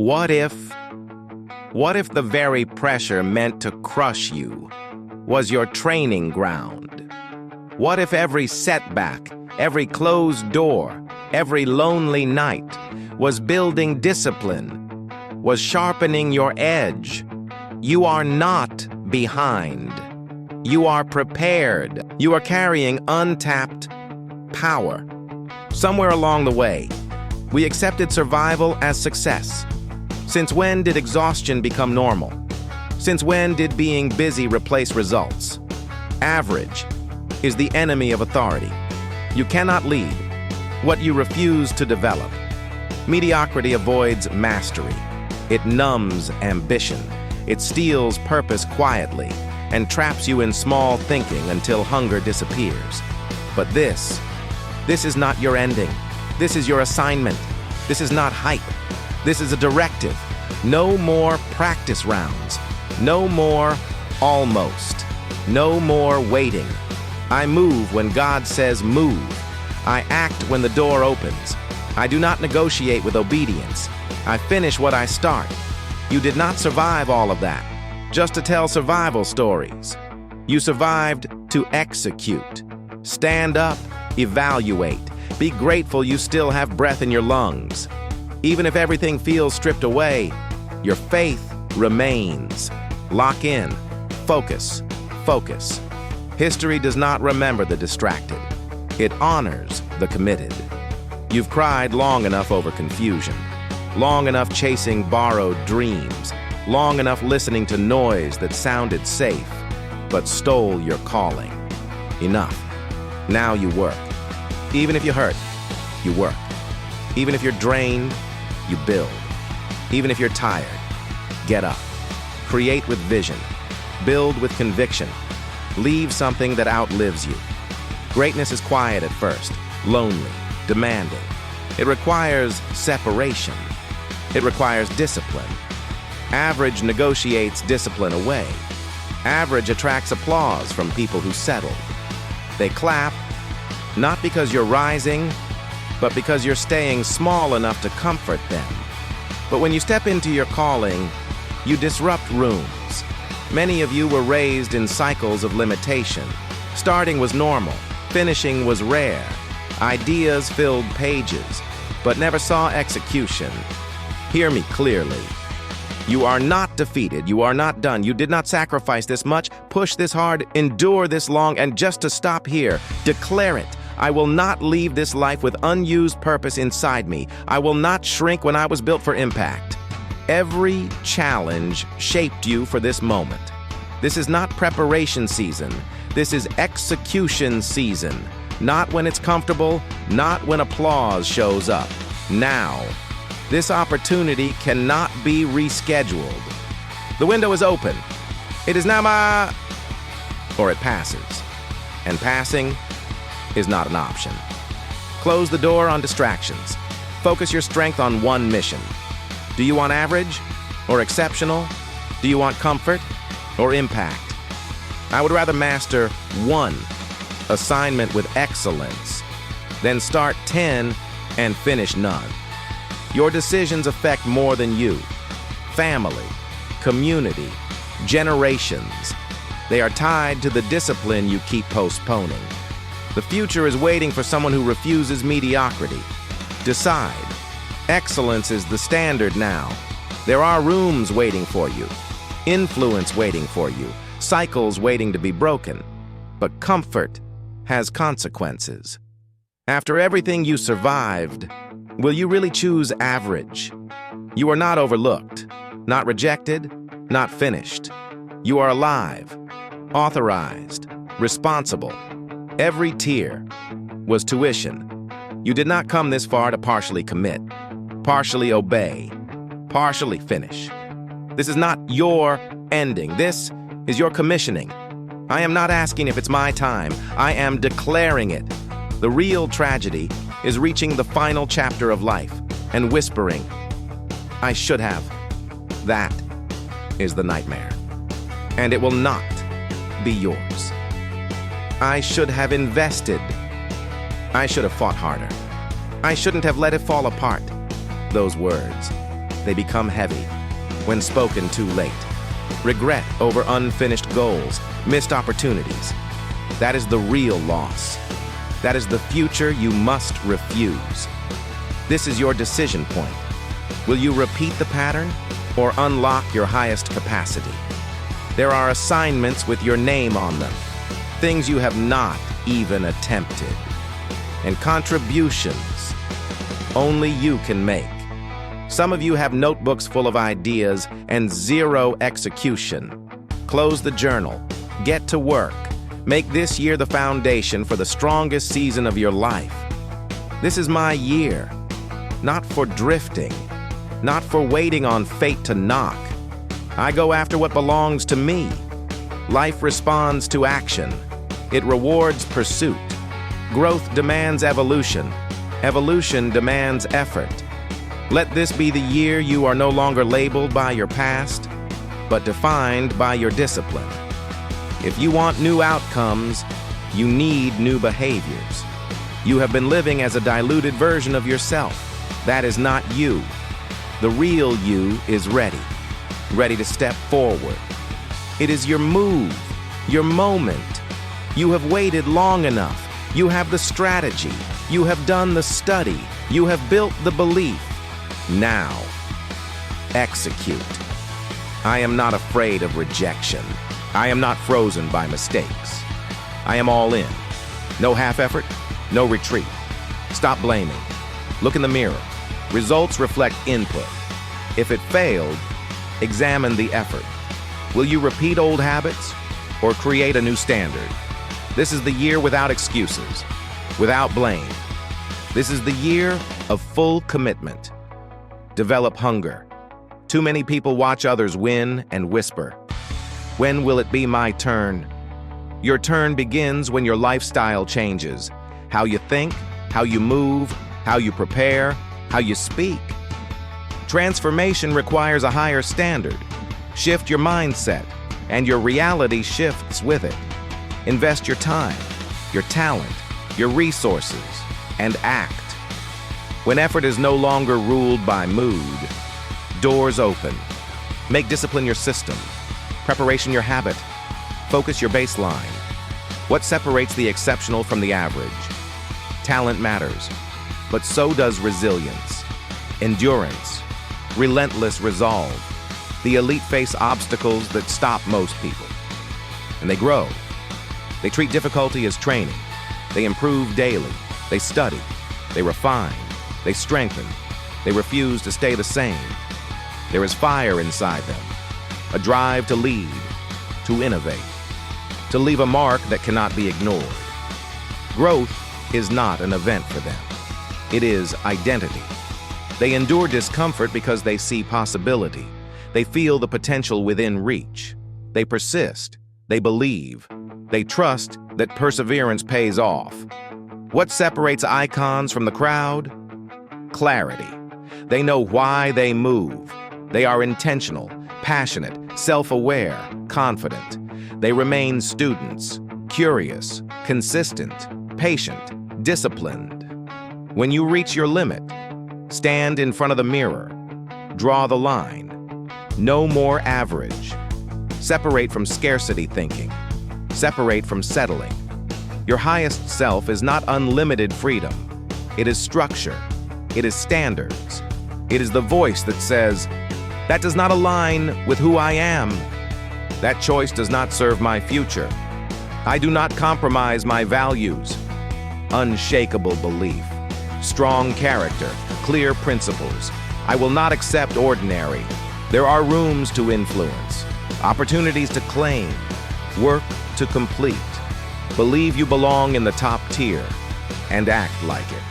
What if the very pressure meant to crush you was your training ground? What if every setback, every closed door, every lonely night was building discipline, was sharpening your edge? You are not behind. You are prepared. You are carrying untapped power. Somewhere along the way, we accepted survival as success. Since when did exhaustion become normal? Since when did being busy replace results? Average is the enemy of authority. You cannot lead what you refuse to develop. Mediocrity avoids mastery. It numbs ambition. It steals purpose quietly and traps you in small thinking until hunger disappears. But this is not your ending. This is your assignment. This is not hype. This is a directive. No more practice rounds. No more almost. No more waiting. I move when God says move. I act when the door opens. I do not negotiate with obedience. I finish what I start. You did not survive all of that just to tell survival stories. You survived to execute. Stand up, evaluate. Be grateful you still have breath in your lungs. Even if everything feels stripped away, your faith remains. Lock in. Focus. Focus. History does not remember the distracted. It honors the committed. You've cried long enough over confusion, long enough chasing borrowed dreams, long enough listening to noise that sounded safe, but stole your calling. Enough. Now you work. Even if you hurt, you work. Even if you're drained, you build. Even if you're tired, get up. Create with vision. Build with conviction. Leave something that outlives you. Greatness is quiet at first, lonely, demanding. It requires separation. It requires discipline. Average negotiates discipline away. Average attracts applause from people who settle. They clap, not because you're rising, but because you're staying small enough to comfort them. But when you step into your calling, you disrupt rooms. Many of you were raised in cycles of limitation. Starting was normal, finishing was rare. Ideas filled pages, but never saw execution. Hear me clearly. You are not defeated. You are not done. You did not sacrifice this much, push this hard, endure this long, and just to stop here, declare it. I will not leave this life with unused purpose inside me. I will not shrink when I was built for impact. Every challenge shaped you for this moment. This is not preparation season. This is execution season. Not when it's comfortable, not when applause shows up. Now. This opportunity cannot be rescheduled. The window is open. It is now or it passes. And passing is not an option. Close the door on distractions. Focus your strength on one mission. Do you want average or exceptional? Do you want comfort or impact? I would rather master one assignment with excellence than start 10 and finish none. Your decisions affect more than you. Family, community, generations. They are tied to the discipline you keep postponing. The future is waiting for someone who refuses mediocrity. Decide. Excellence is the standard now. There are rooms waiting for you, influence waiting for you, cycles waiting to be broken. But comfort has consequences. After everything you survived, will you really choose average? You are not overlooked, not rejected, not finished. You are alive, authorized, responsible. Every tear was tuition. You did not come this far to partially commit, partially obey, partially finish. This is not your ending. This is your commissioning. I am not asking if it's my time. I am declaring it. The real tragedy is reaching the final chapter of life and whispering, I should have. That is the nightmare. And it will not be yours. I should have invested. I should have fought harder. I shouldn't have let it fall apart. Those words, they become heavy. When spoken too late. Regret over unfinished goals, missed opportunities. That is the real loss. That is the future you must refuse. This is your decision point. Will you repeat the pattern or unlock your highest capacity? There are assignments with your name on them, things you have not even attempted, and contributions only you can make. Some of you have notebooks full of ideas and zero execution. Close the journal. Get to work. Make this year the foundation for the strongest season of your life. This is my year. Not for drifting. Not for waiting on fate to knock. I go after what belongs to me. Life responds to action. It rewards pursuit. Growth demands evolution. Evolution demands effort. Let this be the year you are no longer labeled by your past, but defined by your discipline. If you want new outcomes, you need new behaviors. You have been living as a diluted version of yourself. That is not you. The real you is ready to step forward. It is your move, your moment. You have waited long enough. You have the strategy. You have done the study. You have built the belief. Now, execute. I am not afraid of rejection. I am not frozen by mistakes. I am all in. No half effort, no retreat. Stop blaming. Look in the mirror. Results reflect input. If it failed, examine the effort. Will you repeat old habits or create a new standard? This is the year without excuses, without blame. This is the year of full commitment. Develop hunger. Too many people watch others win and whisper, "When will it be my turn?" Your turn begins when your lifestyle changes. How you think, how you move, how you prepare, how you speak. Transformation requires a higher standard. Shift your mindset, and your reality shifts with it. Invest your time, your talent, your resources, and act. When effort is no longer ruled by mood, doors open. Make discipline your system, preparation your habit, focus your baseline. What separates the exceptional from the average? Talent matters, but so does resilience, endurance, relentless resolve. The elite face obstacles that stop most people, and they grow. They treat difficulty as training. They improve daily. They study. They refine. They strengthen. They refuse to stay the same. There is fire inside them, a drive to lead, to innovate, to leave a mark that cannot be ignored. Growth is not an event for them. It is identity. They endure discomfort because they see possibility. They feel the potential within reach. They persist. They believe. They trust that perseverance pays off. What separates icons from the crowd? Clarity. They know why they move. They are intentional, passionate, self-aware, confident. They remain students, curious, consistent, patient, disciplined. When you reach your limit, stand in front of the mirror. Draw the line. No more average. Separate from scarcity thinking. Separate from settling. Your highest self is not unlimited freedom. It is structure. It is standards. It is the voice that says, "That does not align with who I am. That choice does not serve my future. I do not compromise my values." Unshakable belief. Strong character. Clear principles. I will not accept ordinary. There are rooms to influence, opportunities to claim, work to complete. Believe you belong in the top tier and act like it.